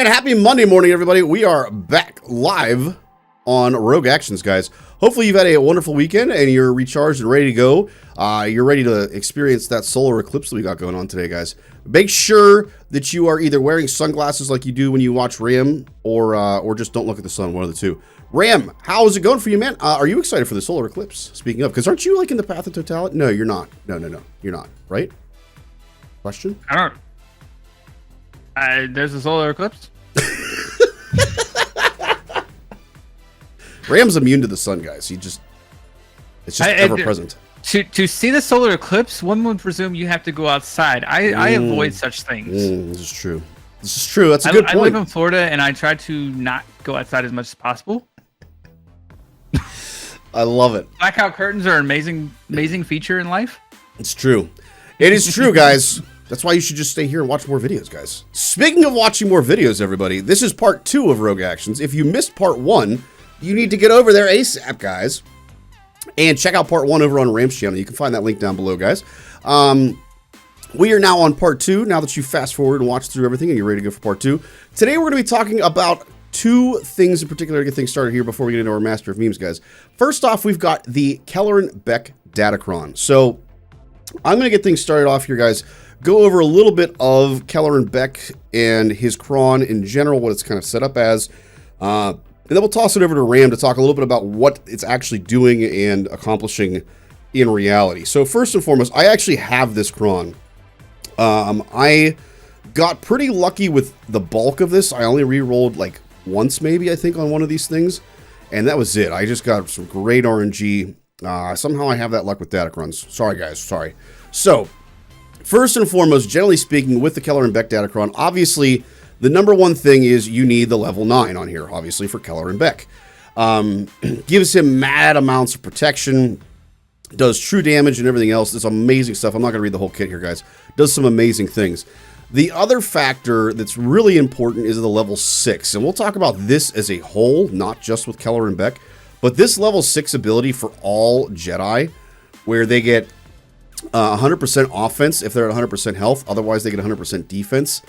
And happy Monday morning, everybody. We are back live on Rogue Actions, guys. Hopefully you've had a wonderful weekend and you're recharged and ready to go. You're ready to experience that solar eclipse that we got going on today, guys. Make sure that you are either wearing sunglasses like you do when you watch Ram or just don't look at the sun, one of the two. Ram, how is it going for you, man? Are you excited for the solar eclipse? Speaking of, because aren't you like in the path of totality? No, you're not. No, you're not, right? Question? I don't. There's a solar eclipse. Ram's immune to the sun, guys. It's just ever present. To see the solar eclipse, one would presume you have to go outside. I avoid such things. This is true. This is true. That's a good point. I live in Florida, and I try to not go outside as much as possible. I love it. Blackout curtains are an amazing feature in life. It's true. It is true, guys. That's why you should just stay here and watch more videos, guys. Speaking of watching more videos, everybody, this is part 2 of Rogue Actions. If you missed part 1, you need to get over there ASAP, guys. And check out part 1 over on Ram's channel. You can find that link down below, guys. We are now on part 2, now that you fast forward and watched through everything and you're ready to go for part 2. Today we're going to be talking about 2 things in particular to get things started here before we get into our Master of Memes, guys. First off, we've got the Kelleran Beck datacron. So I'm going to get things started off here, guys. Go over a little bit of Kelleran Beck and his cron in general, what it's kind of set up as. And then we'll toss it over to Ram to talk a little bit about what it's actually doing and accomplishing in reality. So first and foremost, I actually have this cron. I got pretty lucky with the bulk of this. I only re-rolled like once maybe, I think, on one of these things. And that was it. I just got some great RNG. Somehow I have that luck with datacrons. Sorry, guys. Sorry. So first and foremost, generally speaking, with the Kelleran Beck datacron, obviously the number one thing is you need the level 9 on here, obviously, for Kelleran Beck. Gives him mad amounts of protection, does true damage and everything else. It's amazing stuff. I'm not going to read the whole kit here, guys. Does some amazing things. The other factor that's really important is the level 6, and we'll talk about this as a whole, not just with Kelleran Beck, but this level 6 ability for all Jedi, where they get 100% offense if they're at 100% health, otherwise they get 100% defense.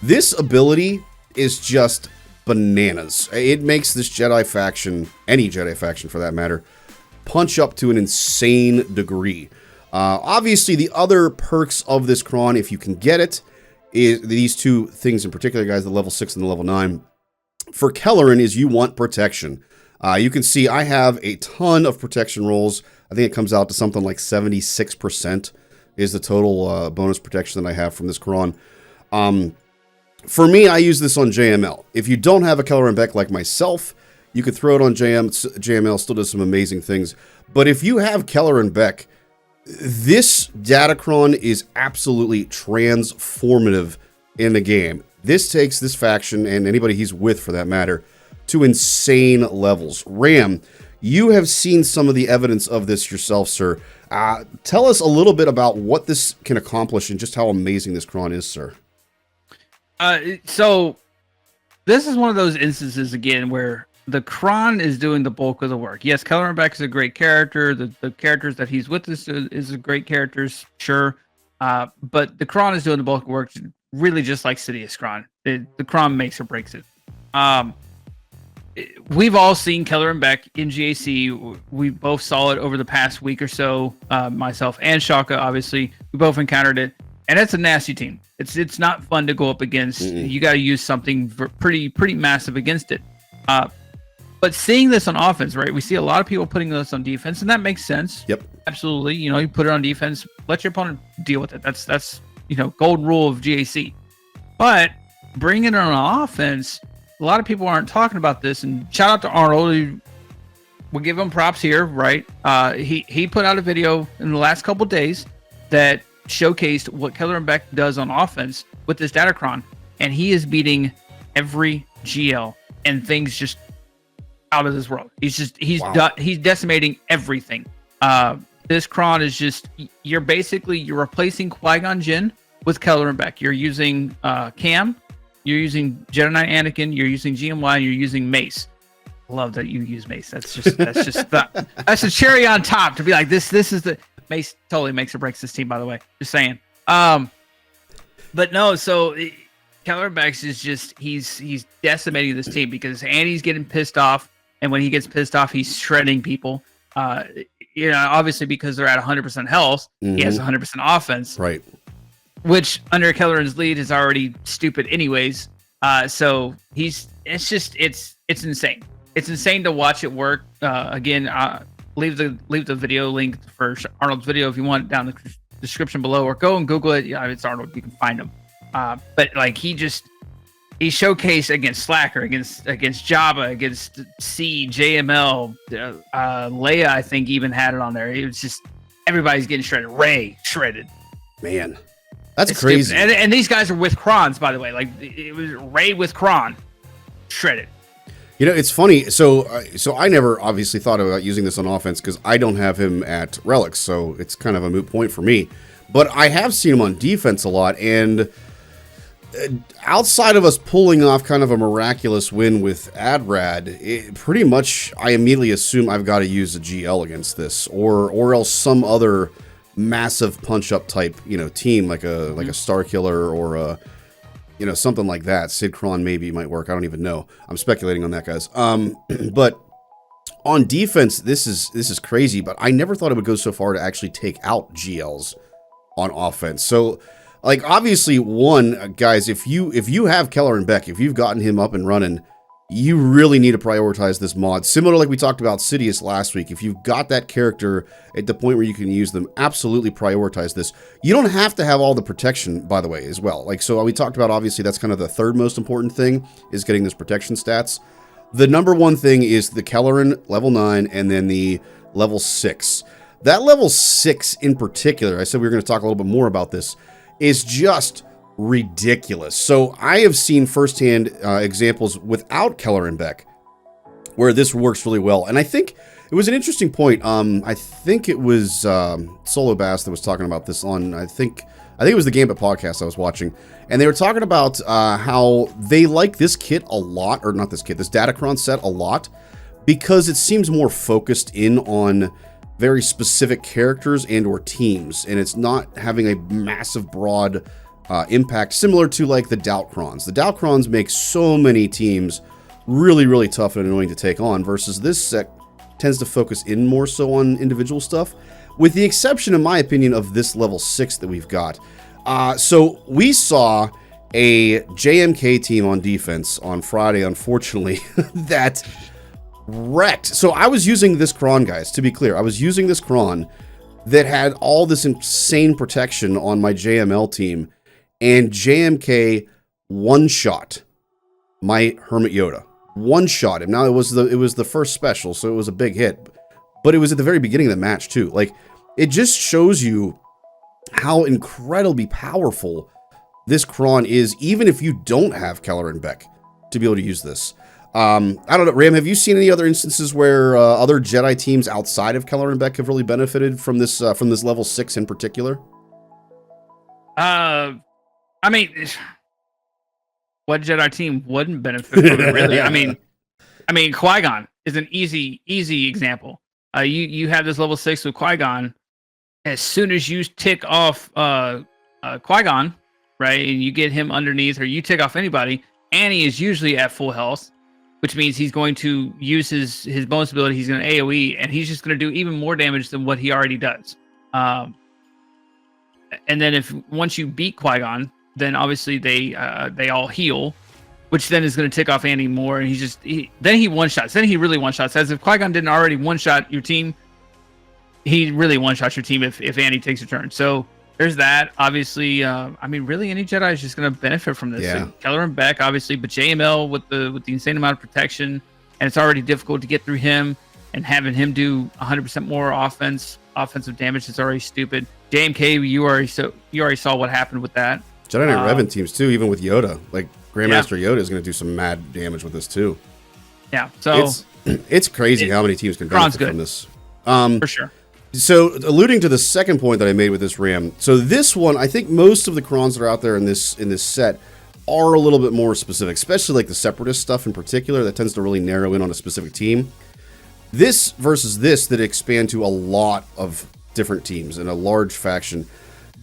This ability is just bananas. It makes this Jedi faction, any Jedi faction for that matter, punch up to an insane degree. Obviously, the other perks of this cron, if you can get it, is these 2 things in particular, guys, the level 6 and the level 9. For Kelleran is you want protection. You can see I have a ton of protection rolls. I think it comes out to something like 76% is the total bonus protection that I have from this cron. For me, I use this on JML. If you don't have a Kelleran Beck like myself, you could throw it on JML, still does some amazing things. But if you have Kelleran Beck, this datacron is absolutely transformative in the game. This takes this faction, and anybody he's with for that matter, to insane levels. Ram, you have seen some of the evidence of this yourself, sir. Tell us a little bit about what this can accomplish and just how amazing this cron is, sir. So this is one of those instances again where the cron is doing the bulk of the work. Yes, Kelleran Beck is a great character. The characters that he's with is a great characters, sure. But the cron is doing the bulk of work, really just like Sidious cron. The cron makes or breaks it. We've all seen Kelleran Beck in GAC. We both saw it over the past week or so. Myself and Shaka, obviously, we both encountered it, and it's a nasty team. It's not fun to go up against. You got to use something pretty massive against it. But seeing this on offense, right? We see a lot of people putting this on defense, and that makes sense. Yep, absolutely. You know, you put it on defense, let your opponent deal with it. That's golden rule of GAC. But bringing it on offense, a lot of people aren't talking about this. And shout out to Arnold. We'll give him props here, right? He put out a video in the last couple days that showcased what Kelleran Beck does on offense with this datacron, and he is beating every GL and things just out of this world. He's decimating everything. This cron is just you're replacing Qui-Gon Jinn with Kelleran Beck. You're using Cam, you're using Jedi Knight Anakin, you're using GMY, and you're using Mace. Love that you use Mace. That's a cherry on top to be like this is the Mace totally makes or breaks this team, by the way. Just saying. But no, so Kelleran Beck is just he's decimating this team because Andy's getting pissed off, and when he gets pissed off, he's shredding people. Obviously because they're at 100% health, he has 100% offense, right? Which under Kelleran's lead is already stupid, anyways. So it's insane. It's insane to watch it work. Again, leave the video link for Arnold's video if you want down in the description below, or go and Google it. Yeah, it's Arnold. You can find him. But like he showcased against Slacker, against Java, against C, JML, Leia, I think even had it on there. It was just everybody's getting shredded. Ray shredded. Man, it's crazy. And these guys are with Krons, by the way. Like it was Ray with Kron shredded. It's funny. So I never obviously thought about using this on offense because I don't have him at Relics, so it's kind of a moot point for me. But I have seen him on defense a lot, and outside of us pulling off kind of a miraculous win with Adrad, pretty much I immediately assume I've got to use a GL against this, or else some other massive punch-up type team like a Star Killer or a something like that. Sidcron maybe might work. I don't even know. I'm speculating on that, guys. But on defense, this is crazy. But I never thought it would go so far to actually take out GLs on offense. So, like, obviously, guys, if you have Kelleran Beck, if you've gotten him up and running, you really need to prioritize this mod. Similar like we talked about Sidious last week. If you've got that character at the point where you can use them, absolutely prioritize this. You don't have to have all the protection, by the way, as well. Like, so we talked about, obviously, that's kind of the third most important thing, is getting this protection stats. The number one thing is the Kelleran level 9 and then the level 6. That level 6 in particular, I said we were going to talk a little bit more about this, is just ridiculous. So I have seen firsthand examples without Kelleran Beck where this works really well. And I think it was an interesting point. I think it was Solo Bass that was talking about this on, I think it was the Gambit podcast I was watching. And they were talking about how they like this kit a lot, or not this kit, this datacron set a lot, because it seems more focused in on very specific characters and or teams. And it's not having a massive broad impact, similar to like the Doubtcrons. The Doubtcrons make so many teams really, really tough and annoying to take on, versus this set tends to focus in more so on individual stuff, with the exception, in my opinion, of this level 6 that we've got. So we saw a JMK team on defense on Friday, unfortunately, that wrecked. So I was using this Kron, guys, to be clear. I was using this Kron that had all this insane protection on my JML team, and JMK one-shot my Hermit Yoda. One-shot him. Now, it was the first special, so it was a big hit. But it was at the very beginning of the match, too. Like, it just shows you how incredibly powerful this Kron is, even if you don't have Kelleran Beck to be able to use this. I don't know, Ram, have you seen any other instances where other Jedi teams outside of Kelleran Beck have really benefited from this level 6 in particular? I mean, what Jedi team wouldn't benefit from it, really? I mean, Qui-Gon is an easy example. You have this level 6 with Qui-Gon. As soon as you tick off Qui-Gon, right, and you get him underneath, or you tick off anybody, Annie is usually at full health, which means he's going to use his bonus ability. He's going to AoE, and he's just going to do even more damage than what he already does. And then once you beat Qui-Gon, then obviously they all heal, which then is going to tick off Andy more, and then he one-shots. Then he really one-shots. As if Qui-Gon didn't already one-shot your team, he really one-shots your team if Andy takes a turn. So there's that. Obviously, I mean, really any Jedi is just going to benefit from this. Yeah. So Kelleran Beck, obviously, but JML with the insane amount of protection, and it's already difficult to get through him, and having him do 100% more offensive damage is already stupid. JMK, you already saw what happened with that. Jedi Knight Revan teams too, even with Yoda. Like Grandmaster Yoda is going to do some mad damage with this too. Yeah, so it's crazy how many teams can benefit from this. For sure. So, alluding to the second point that I made with this Ram, so this one, I think most of the Krons that are out there in this set are a little bit more specific, especially like the Separatist stuff in particular, that tends to really narrow in on a specific team. This versus this that expand to a lot of different teams and a large faction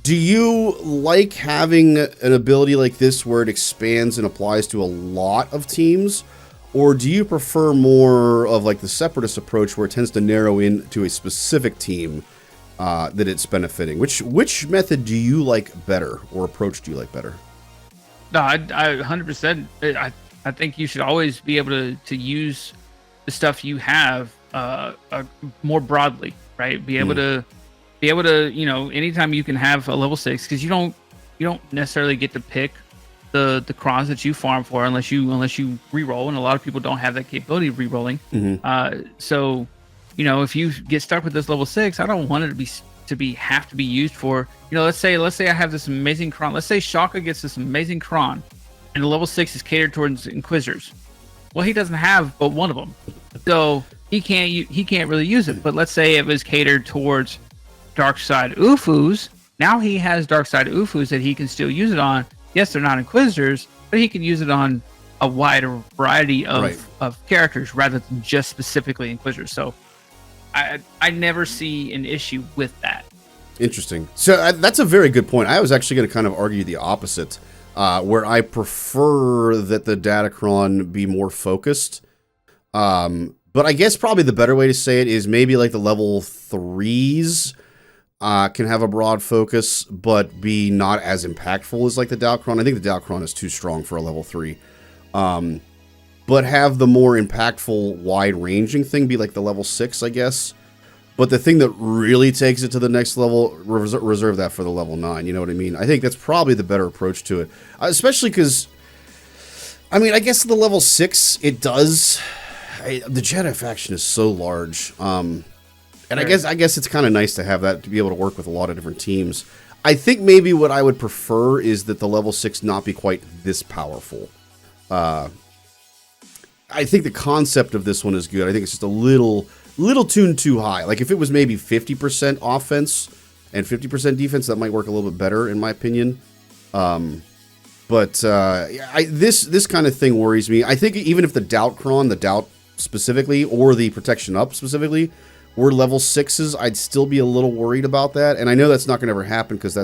Do you like having an ability like this where it expands and applies to a lot of teams? Or do you prefer more of like the Separatist approach where it tends to narrow in to a specific team that it's benefiting? Which method do you like better, or approach do you like better? No, I 100%. I think you should always be able to use the stuff you have more broadly, right? Be able to, anytime you can have a level 6, because you don't necessarily get to pick the crons that you farm for unless you reroll, and a lot of people don't have that capability of rerolling. So, if you get stuck with this level 6, I don't want it to have to be used for, let's say I have this amazing cron. Let's say Shaka gets this amazing cron, and the level 6 is catered towards Inquisitors. Well, he doesn't have but one of them, so he can't really use it. But let's say it was catered towards Dark Side Ufus. Now he has Dark Side Ufus that he can still use it on. Yes, they're not Inquisitors, but he can use it on a wider variety of characters rather than just specifically Inquisitors. So I never see an issue with that. Interesting. So that's a very good point. I was actually going to kind of argue the opposite, where I prefer that the datacron be more focused. But I guess probably the better way to say it is maybe like the level 3s can have a broad focus, but be not as impactful as like the datacron. I think the datacron is too strong for a level 3. But have the more impactful, wide-ranging thing be like the level 6, I guess. But the thing that really takes it to the next level, reserve that for the level 9. You know what I mean? I think that's probably the better approach to it. Especially because, I mean, I guess the level 6, it does... the Jedi faction is so large. And I guess it's kind of nice to have that, to be able to work with a lot of different teams. I think maybe what I would prefer is that the level 6 not be quite this powerful. I think the concept of this one is good. I think it's just a little tuned too high. Like if it was maybe 50% offense and 50% defense, that might work a little bit better in my opinion. But this kind of thing worries me. I think even if the doubt specifically, or the protection up specifically, were level 6s, I'd still be a little worried about that. And I know that's not going to ever happen because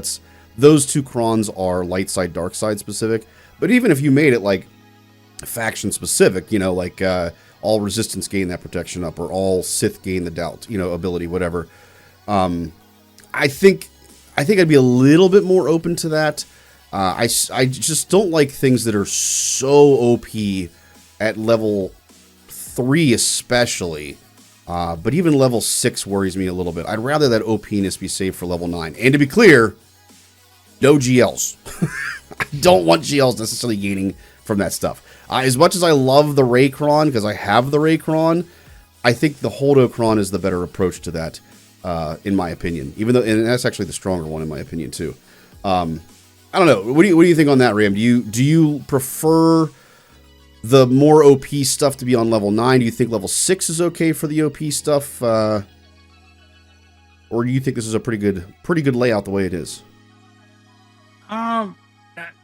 those two crons are light side, dark side specific. But even if you made it like faction specific, like all resistance gain that protection up, or all Sith gain the doubt, ability, whatever. I think I'd be a little bit more open to that. I just don't like things that are so OP at level 3 especially. But even level 6 worries me a little bit. I'd rather that OP-ness be saved for level 9. And to be clear, no GLs. I don't want GLs necessarily gaining from that stuff. As much as I love the Raycron, because I have the Raycron, I think the Holdocron is the better approach to that, in my opinion. And that's actually the stronger one in my opinion too. I don't know. What do you think on that, Ram? Do you prefer the more OP stuff to be on level 9? Do you think level 6 is okay for the OP stuff? Or do you think this is a pretty good layout the way it is?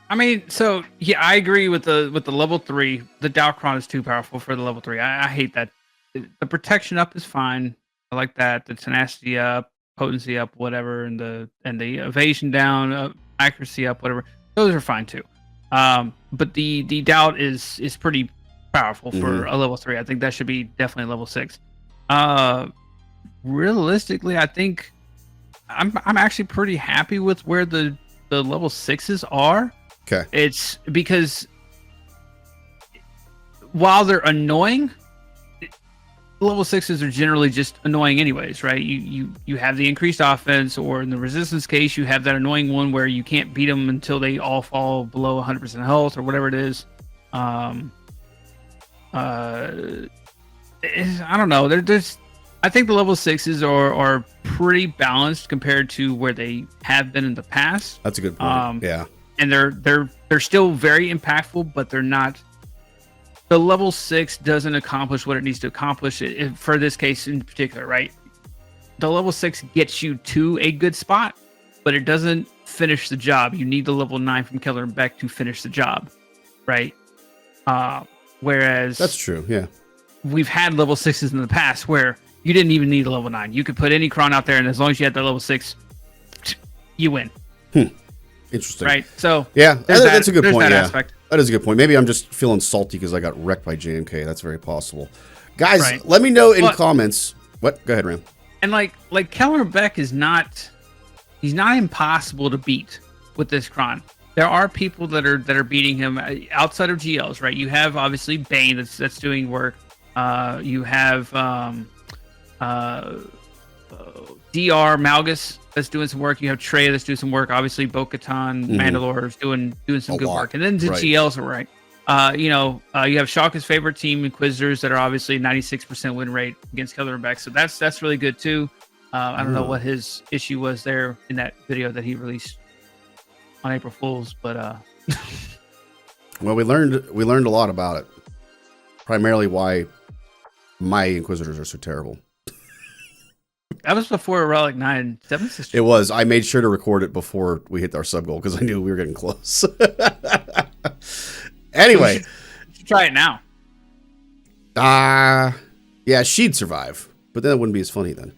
I mean, so yeah, I agree with the level 3. The Dalcron is too powerful for the level 3. I hate that. The protection up is fine. I like that. The tenacity up, potency up, whatever, and the evasion down, accuracy up, whatever. Those are fine too. But the doubt is pretty powerful for a level 3. I think that should be definitely level 6. Realistically, I think I'm actually pretty happy with where the level 6s are. Okay. It's because while they're annoying, level 6s are generally just annoying anyways, right? You have the increased offense, or in the resistance case, you have that annoying one where you can't beat them until they all fall below 100% health or whatever it is. I don't know. I think the level 6s are pretty balanced compared to where they have been in the past. That's a good point. Yeah. And they're still very impactful, but they're not. The level 6 doesn't accomplish what it needs to accomplish for this case in particular, right? The level 6 gets you to a good spot, but it doesn't finish the job. You need the level 9 from Kelleran Beck to finish the job, right? Whereas that's true. Yeah, we've had level 6s in the past where you didn't even need a level 9. You could put any cron out there, and as long as you had that level 6, you win. Interesting. Right. So yeah, that's a good point. That Yeah, aspect. that is a good point. Maybe I'm just feeling salty because I got wrecked by JMK. That's very possible. Guys, Right. let me know in comments. What? Go ahead, Ram. And like Kelleran Beck is not, he's not impossible to beat with this cron. There are people that are beating him outside of GLs, right? You have obviously Bane that's doing work. You have DR Malgus that's doing some work. You have Trey that's doing some work. Obviously, Bo-Katan, Mandalore is doing some good work. And then the GLs are right. You have Shaka's favorite team, Inquisitors, that are obviously 96% win rate against Kelleran Beck. So that's really good too. I don't know what his issue was there in that video that he released on April Fool's, but well, we learned a lot about it. Primarily why my Inquisitors are so terrible. That was before Relic 9 7 Sisters. It was. I made sure to record it before we hit our sub goal because I knew we were getting close. Anyway, you should try it now. Yeah, she'd survive, but then it wouldn't be as funny then.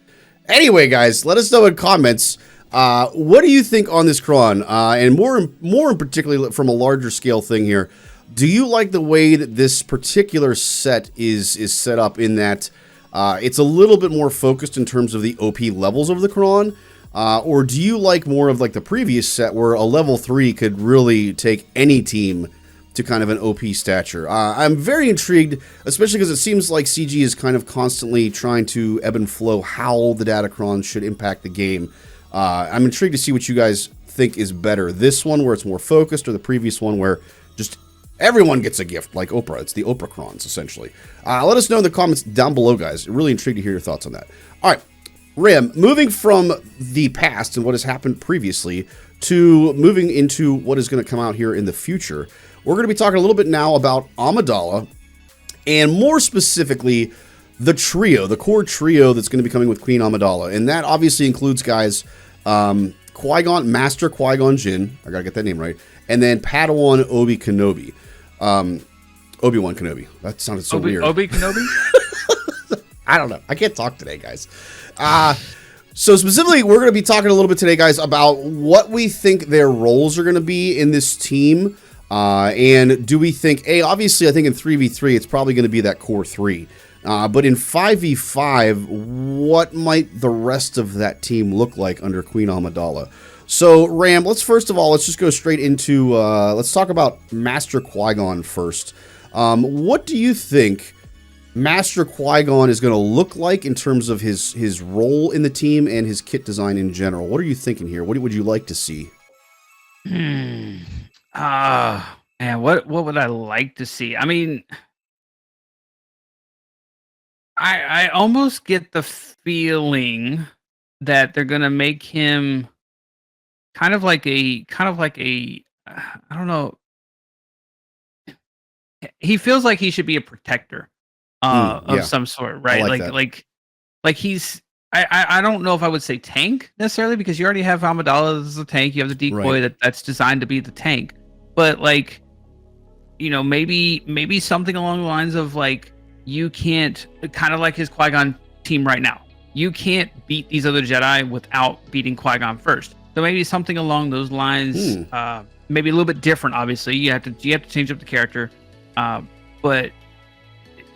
Anyway, guys, let us know in comments. What do you think on this cron? And more in particular from a larger scale thing here. Do you like the way that this particular set is set up in that it's a little bit more focused in terms of the OP levels of the cron? Or do you like more of like the previous set where a level 3 could really take any team to kind of an OP stature? I'm very intrigued, especially because it seems like CG is kind of constantly trying to ebb and flow how the datacron should impact the game. I'm intrigued to see what you guys think is better. This one where it's more focused or the previous one where just everyone gets a gift like Oprah. It's the Oprah crons, essentially. Let us know in the comments down below, guys. Really intrigued to hear your thoughts on that. All right, Ram, moving from the past and what has happened previously to moving into what is going to come out here in the future, we're going to be talking a little bit now about Amidala, and more specifically, the trio, the core trio that's going to be coming with Queen Amidala. And that obviously includes, guys, Qui-Gon, Master Qui-Gon Jinn, I got to get that name right, and then Padawan Obi Kenobi. Obi-Wan Kenobi. That sounded so weird. Obi Kenobi? I don't know. I can't talk today, guys. So specifically, we're going to be talking a little bit today, guys, about what we think their roles are going to be in this team. And do we think, obviously, I think in 3v3, it's probably going to be that core 3. But in 5v5, what might the rest of that team look like under Queen Amidala? So, Ram, let's just go straight into, let's talk about Master Qui-Gon first. What do you think Master Qui-Gon is going to look like in terms of his role in the team and his kit design in general? What are you thinking here? What would you like to see? Man, what would I like to see? I mean, I almost get the feeling that they're gonna make him kind of like a I don't know. He feels like he should be a protector of some sort, right? Like he's I don't know if I would say tank necessarily, because you already have Amidala as a tank. You have the decoy that's designed to be the tank, but like, maybe something along the lines of like, you can't, kind of like his Qui-Gon team right now. You can't beat these other Jedi without beating Qui-Gon first. So maybe something along those lines. Maybe a little bit different. Obviously, you have to change up the character. But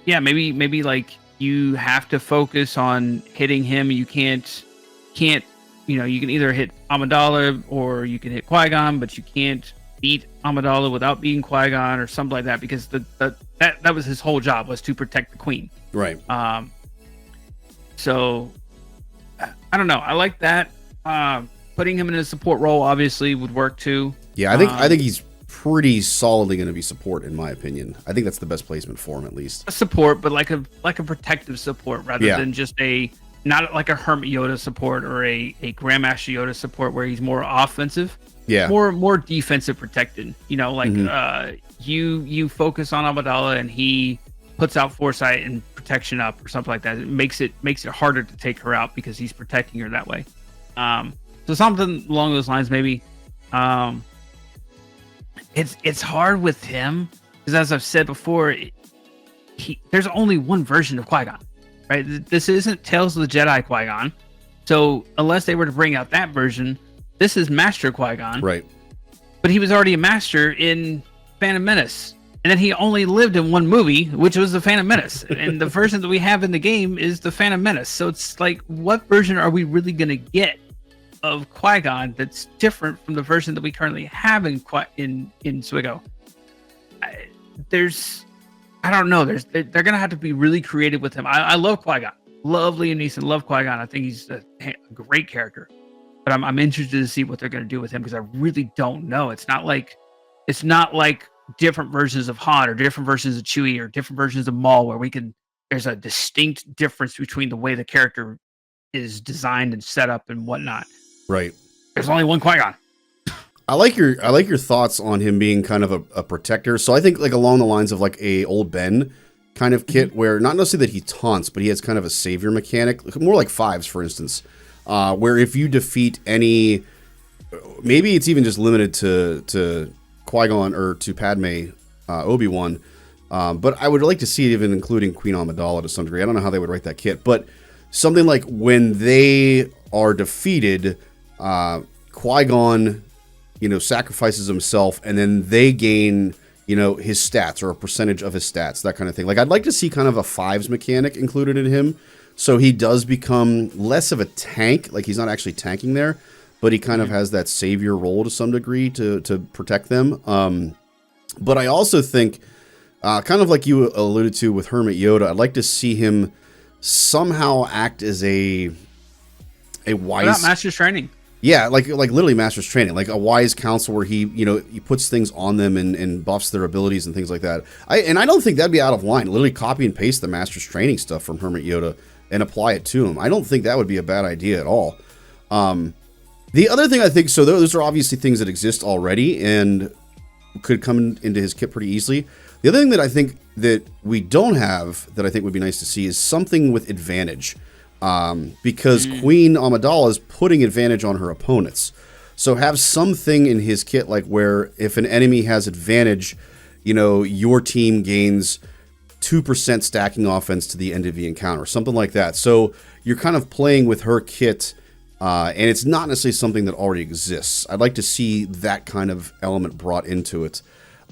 yeah, maybe like you have to focus on hitting him. You can't. You can either hit Amidala or you can hit Qui-Gon, but you can't beat Amidala without beating Qui-Gon or something like that, because that was his whole job, was to protect the queen. Right. So I don't know. I like that. Putting him in a support role obviously would work too. Yeah, I think he's pretty solidly going to be support, in my opinion. I think that's the best placement for him, at least. A support, but like a protective support rather than just not like a Hermit Yoda support or a Grandmaster Yoda support where he's more offensive. Yeah. More defensive protected. You focus on Amidala and he puts out foresight and protection up or something like that. It makes it harder to take her out because he's protecting her that way. So something along those lines, maybe. It's hard with him because, as I've said before, there's only one version of Qui-Gon, right? This isn't Tales of the Jedi Qui-Gon. So unless they were to bring out that version, this is Master Qui-Gon. Right. But he was already a master in Phantom Menace. And then he only lived in one movie, which was the Phantom Menace. And the version that we have in the game is the Phantom Menace. So it's like, what version are we really going to get of Qui-Gon that's different from the version that we currently have in Swigo? I don't know. They're going to have to be really creative with him. I love Qui-Gon. Love Liam Neeson. Love Qui-Gon. I think he's a great character. But I'm interested to see what they're going to do with him because I really don't know. It's not like different versions of Han or different versions of Chewie or different versions of Maul where there's a distinct difference between the way the character is designed and set up and whatnot. Right. There's only one Qui-Gon. I like your thoughts on him being kind of a protector. So I think like along the lines of like a old Ben kind of kit where not necessarily that he taunts, but he has kind of a savior mechanic, more like Fives, for instance, where if you defeat any, maybe it's even just limited to Qui-Gon or to Padme, Obi-Wan, but I would like to see it even including Queen Amidala to some degree. I don't know how they would write that kit, but something like when they are defeated, Qui-Gon, sacrifices himself, and then they gain, his stats or a percentage of his stats, that kind of thing. Like I'd like to see kind of a Fives mechanic included in him, so he does become less of a tank. Like he's not actually tanking there, but he kind of has that savior role to some degree to protect them. But I also think, kind of like you alluded to with Hermit Yoda, I'd like to see him somehow act as a wise... About Master's Training. Yeah, like literally Master's Training, like a wise counsel where he puts things on them and buffs their abilities and things like that. I don't think that'd be out of line. Literally copy and paste the Master's Training stuff from Hermit Yoda and apply it to him. I don't think that would be a bad idea at all. The other thing I think, so those are obviously things that exist already and could come into his kit pretty easily. The other thing that I think that we don't have that I think would be nice to see is something with advantage. Because Queen Amidala is putting advantage on her opponents. So have something in his kit like where if an enemy has advantage, your team gains 2% stacking offense to the end of the encounter, something like that. So you're kind of playing with her kit, and it's not necessarily something that already exists. I'd like to see that kind of element brought into it.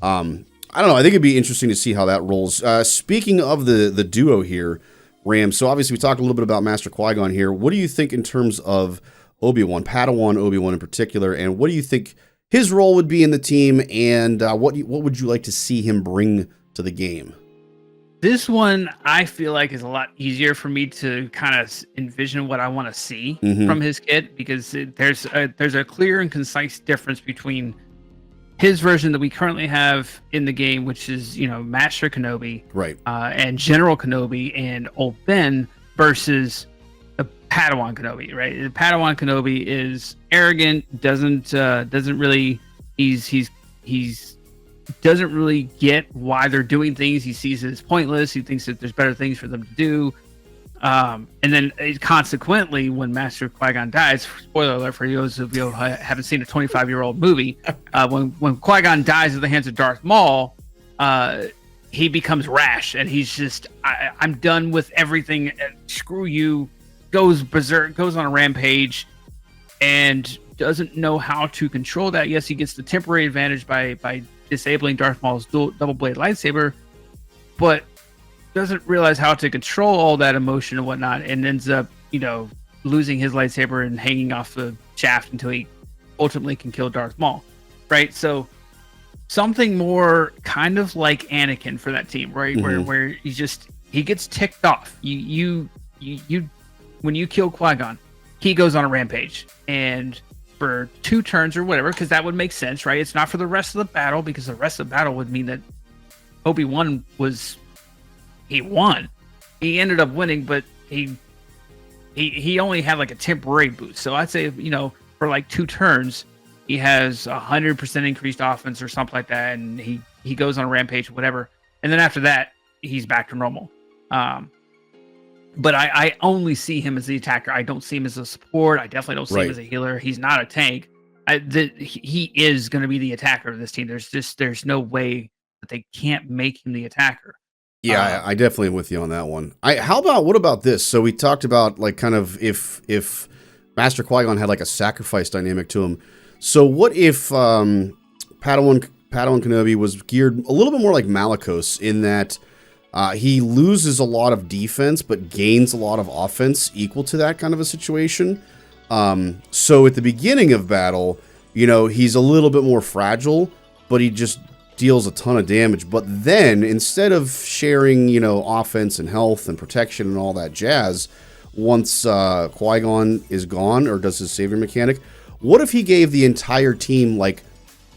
I don't know. I think it'd be interesting to see how that rolls. Speaking of the duo here, Ram, so obviously we talked a little bit about Master Qui-Gon here. What do you think in terms of Obi-Wan, Padawan Obi-Wan in particular, and what do you think his role would be in the team, and what would you like to see him bring to the game? This one, I feel like, is a lot easier for me to kind of envision what I want to see from his kit, because there's a clear and concise difference between his version that we currently have in the game, which is, Master Kenobi, right, and General Kenobi and Old Ben, versus the Padawan Kenobi, right? The Padawan Kenobi is arrogant, doesn't really doesn't really get why they're doing things. He sees it as pointless. He thinks that there's better things for them to do. And then consequently, when Master Qui-Gon dies, spoiler alert for those of you who haven't seen a 25-year-old movie, when Qui-Gon dies at the hands of Darth Maul, he becomes rash, and he's just, I'm done with everything, and screw you, goes berserk, goes on a rampage, and doesn't know how to control that. Yes, he gets the temporary advantage by disabling Darth Maul's double-blade lightsaber, but doesn't realize how to control all that emotion and whatnot, and ends up, losing his lightsaber and hanging off the shaft until he ultimately can kill Darth Maul, right? So something more kind of like Anakin for that team, right? Where he gets ticked off. You when you kill Qui-Gon, he goes on a rampage, and for 2 turns or whatever, because that would make sense, right? It's not for the rest of the battle, because the rest of the battle would mean that Obi-Wan he won. He ended up winning, but he only had like a temporary boost. So I'd say, for like 2 turns, he has 100% increased offense or something like that, and he goes on a rampage, whatever. And then after that, he's back to normal. But I only see him as the attacker. I don't see him as a support. I definitely don't see him as a healer. He's not a tank. He is going to be the attacker of this team. There's no way that they can't make him the attacker. Yeah, I definitely am with you on that one. What about this? So we talked about like kind of if Master Qui-Gon had like a sacrifice dynamic to him. So what if Padawan Kenobi was geared a little bit more like Malicos in that he loses a lot of defense but gains a lot of offense equal to that kind of a situation. So at the beginning of battle, you know, he's a little bit more fragile, but he just deals a ton of damage. But then instead of sharing, you know, offense and health and protection and all that jazz, once Qui-Gon is gone or does his savior mechanic, what if he gave the entire team like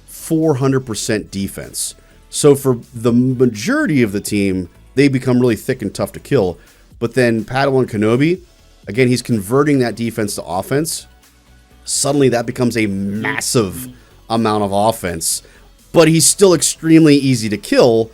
400% defense? So for the majority of the team, they become really thick and tough to kill. But then Padawan Kenobi, again, he's converting that defense to offense. Suddenly that becomes a massive amount of offense, but he's still extremely easy to kill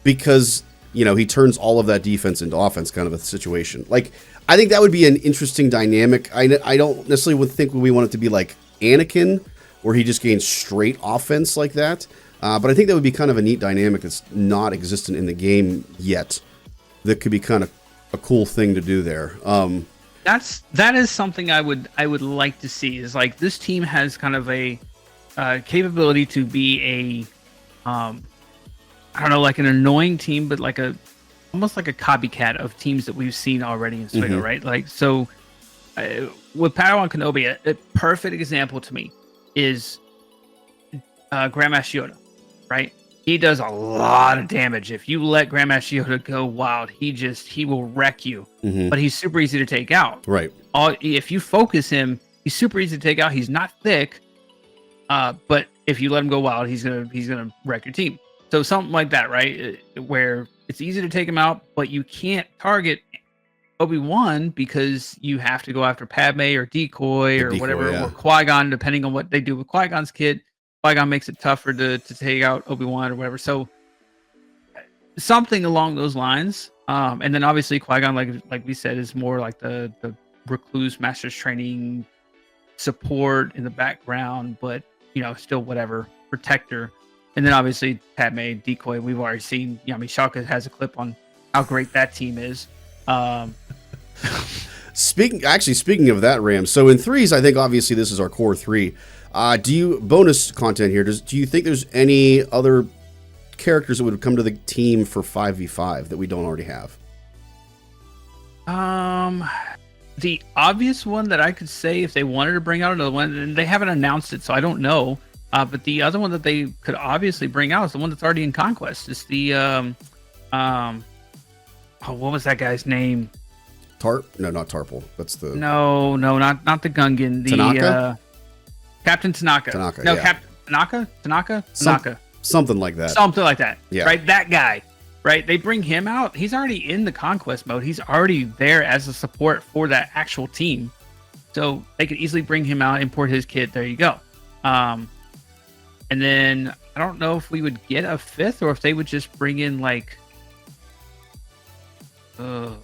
because, you know, he turns all of that defense into offense kind of a situation. Like, I think that would be an interesting dynamic. I don't necessarily would think we want it to be like Anakin, where he just gains straight offense like that. But I think that would be kind of a neat dynamic that's not existent in the game yet. That could be kind of a cool thing to do there. That is something I would like to see. Is like this team has kind of a capability to be a I don't know, like an annoying team, but like almost like a copycat of teams that we've seen already in Swigo, right? Like so, with Padawan Kenobi, a perfect example to me is Grandmaster Yoda, right? He does a lot of damage. If you let Grandmaster Yoda go wild, he will wreck you. But he's super easy to take out. Right. If you focus him, he's super easy to take out. He's not thick, but if you let him go wild, he's gonna wreck your team. So something like that, right? Where it's easy to take him out, but you can't target Obi-Wan because you have to go after Padme or Decoy or whatever, or Qui-Gon, depending on what they do with Qui-Gon's kid. Qui-Gon makes it tougher to take out Obi-Wan or whatever. So something along those lines. And then obviously Qui-Gon, like we said, is more like the recluse master's training support in the background, but you know, still whatever, protector. And then obviously Padme, Decoy, we've already seen. I mean, Shaka has a clip on how great that team is. Speaking of that, Ram, so in threes, I think obviously this is our core three. Bonus content here, do you think there's any other characters that would come to the team for 5v5 that we don't already have? The obvious one that I could say, if they wanted to bring out another one, and they haven't announced it, so I don't know. But the other one that they could obviously bring out is the one that's already in Conquest. It's the what was that guy's name? No, not Tarple. That's the no, not the Gungan. The Tanaka? Captain Tanaka. Tanaka. No, yeah. Captain Tanaka. Something like that. Something like that. Yeah. Right. That guy. Right. They bring him out. He's already in the Conquest mode. He's already there as a support for that actual team. So they could easily bring him out, import his kit. There you go. And then I don't know if we would get a fifth or if they would just bring in like. I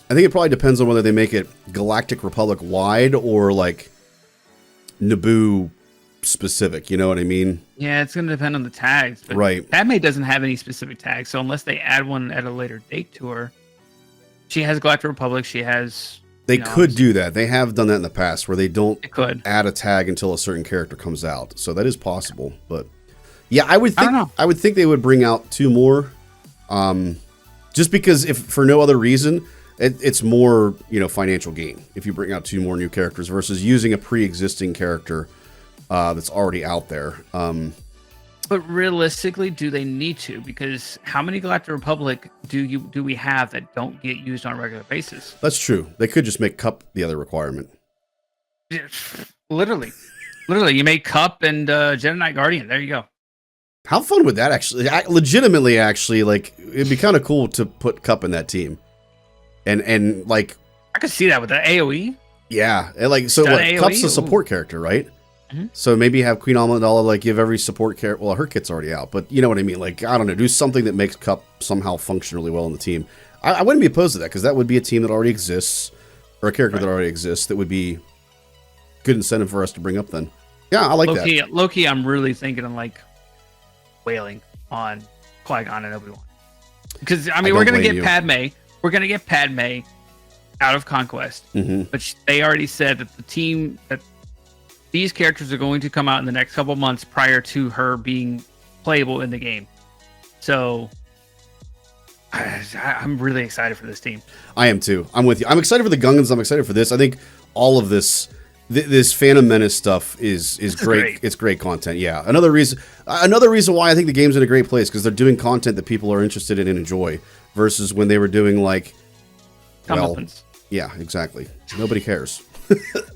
think it probably depends on whether they make it Galactic Republic wide or like Naboo specific. You know what I mean? Yeah, it's going to depend on the tags. But right. Padme doesn't have any specific tags, so unless they add one at a later date to her, she has Galactic Republic. She has. They could do that. They have done that in the past where they don't add a tag until a certain character comes out. So that is possible. But yeah, I would think they would bring out two more. Just because if for no other reason, it's more, you know, financial gain if you bring out two more new characters versus using a pre-existing character that's already out there. But realistically, do they need to? Because how many Galactic Republic do we have that don't get used on a regular basis? That's true. They could just make Cup the other requirement. Literally, you make Cup and Jedi Knight Guardian. There you go. How fun would that actually? Legitimately, actually, like it'd be kind of cool to put Cup in that team, and like I could see that with the AOE. Yeah, and like so. What, Cup's a support character, right? Mm-hmm. So maybe have Queen Amidala like give every support character. Well, her kit's already out, but you know what I mean. Like I don't know, do something that makes Cup somehow function really well in the team. I wouldn't be opposed to that because that would be a team that already exists or a character that already exists that would be good incentive for us to bring up. Then, yeah, I like that. Low-key, I'm really thinking of like wailing on Qui-Gon and Obi-Wan because I mean we're gonna get Padme. We're gonna get Padme. out of Conquest, but they already said that that these characters are going to come out in the next couple months prior to her being playable in the game. So I'm really excited for this team. I am too. I'm with you. I'm excited for the Gungans. I'm excited for this. I think all of this Phantom Menace stuff is great. It's great content. Yeah. Another reason why I think the game's in a great place, because they're doing content that people are interested in and enjoy, versus when they were doing like, yeah, exactly. Nobody cares.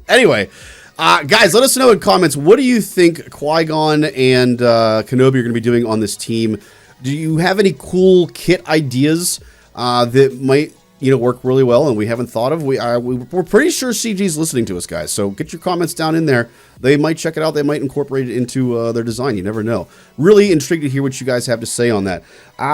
Anyway, guys, let us know in comments, what do you think Qui-Gon and Kenobi are going to be doing on this team? Do you have any cool kit ideas that might work really well and we haven't thought of? We're pretty sure CG's listening to us, guys. So get your comments down in there. They might check it out. They might incorporate it into their design. You never know. Really intrigued to hear what you guys have to say on that.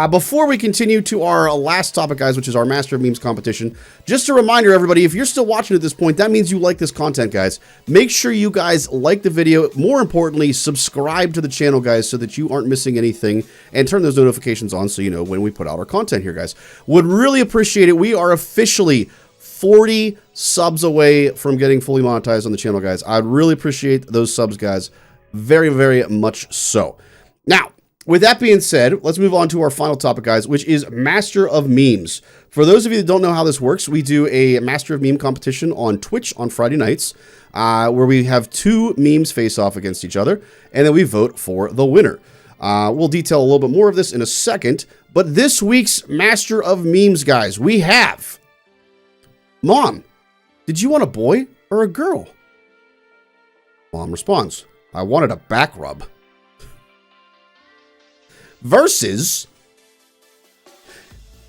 Before we continue to our last topic, guys, which is our Master of Memes competition, just a reminder, everybody, if you're still watching at this point, that means you like this content, guys. Make sure you guys like the video. More importantly, subscribe to the channel, guys, so that you aren't missing anything, and turn those notifications on so you know when we put out our content here, guys. Would really appreciate it. We are officially 40 subs away from getting fully monetized on the channel, guys. I'd really appreciate those subs, guys. Very, very much so. Now, with that being said, let's move on to our final topic, guys, which is Master of Memes. For those of you that don't know how this works, we do a Master of Meme competition on Twitch on Friday nights, where we have 2 memes face off against each other, and then we vote for the winner. We'll detail a little bit more of this in a second, but this week's Master of Memes, guys, we have... Mom, did you want a boy or a girl? Mom responds, I wanted a back rub. Versus,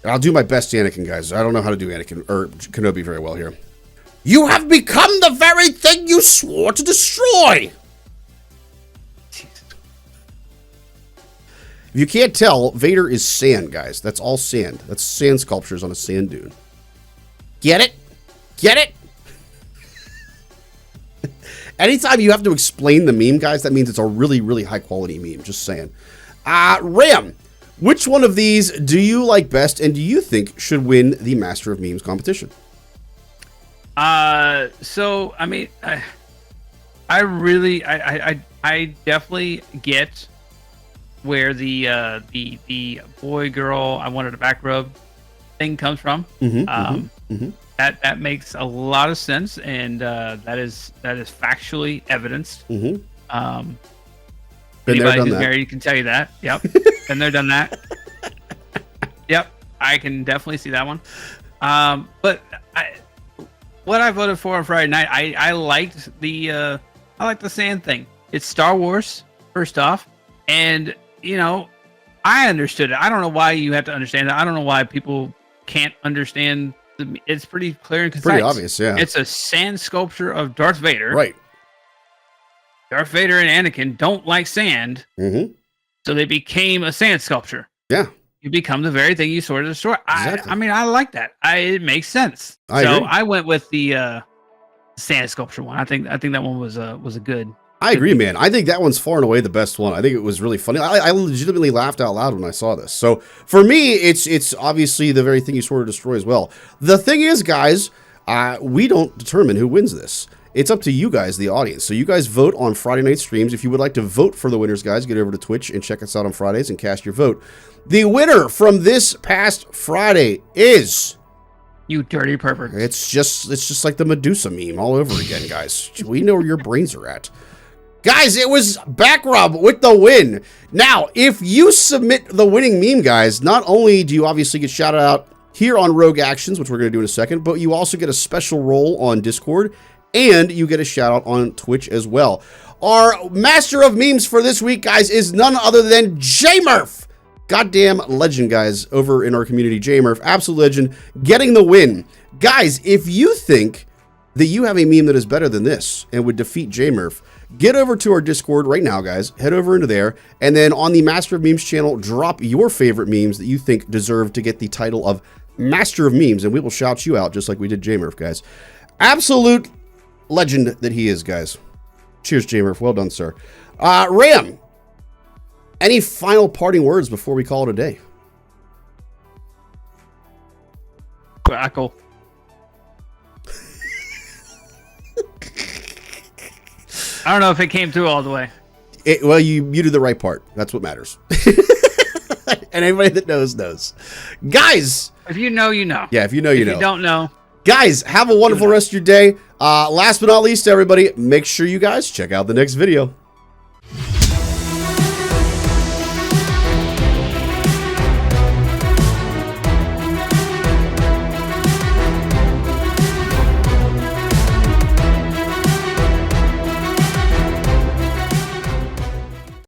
I'll do my best Anakin, guys. I don't know how to do Anakin or Kenobi very well here. You have become the very thing you swore to destroy. If you can't tell, Vader is sand, guys. That's all sand. That's sand sculptures on a sand dune. Get it? Get it? Anytime you have to explain the meme, guys, that means it's a really, really high quality meme. Just saying. Ram, which one of these do you like best, and do you think should win the Master of Memes competition? So I mean, I definitely get where the boy girl I wanted a back rub thing comes from. That makes a lot of sense, and that is factually evidenced. Anybody who's married can tell you that. Yep, been there, done that. Yep, I can definitely see that one. But what I voted for on Friday night, I liked the sand thing. It's Star Wars, first off, and I understood it. I don't know why you have to understand it. I don't know why people can't understand. It's pretty clear and concise. Pretty obvious, yeah. It's a sand sculpture of Darth Vader. Right. Darth Vader and Anakin don't like sand, so they became a sand sculpture. Yeah. You become the very thing you sort of destroy. Exactly. I mean, I like that. It makes sense. I agree. I went with the sand sculpture one. I think that one was a good. I agree, man. I think that one's far and away the best one. I think it was really funny. I legitimately laughed out loud when I saw this. So for me, it's obviously the very thing you sort of destroy as well. The thing is, guys, we don't determine who wins this. It's up to you guys, the audience. So you guys vote on Friday night streams. If you would like to vote for the winners, guys, get over to Twitch and check us out on Fridays and cast your vote. The winner from this past Friday is... You dirty pervert. It's just like the Medusa meme all over again, guys. We know where your brains are at. Guys, it was Backrub with the win. Now, if you submit the winning meme, guys, not only do you obviously get shouted out here on Rogue Actions, which we're going to do in a second, but you also get a special role on Discord, and you get a shout out on Twitch as well. Our Master of Memes for this week, guys, is none other than J-Murph. Goddamn legend, guys, over in our community. J-Murph, absolute legend, getting the win. Guys, if you think that you have a meme that is better than this and would defeat J-Murph, get over to our Discord right now, guys. Head over into there, and then on the Master of Memes channel, drop your favorite memes that you think deserve to get the title of Master of Memes, and we will shout you out just like we did J-Murph, guys. Absolute legend that he is, guys. Cheers, J-Murph. Well done, sir. Ram, any final parting words before we call it a day? Crackle. I don't know if it came through all the way. Well, you muted the right part. That's what matters. And anybody that knows, knows. Guys. If you know, you know. Yeah, if you know, you know. If you don't know. Guys, have a wonderful rest of your day. Last but not least, everybody, make sure you guys check out the next video.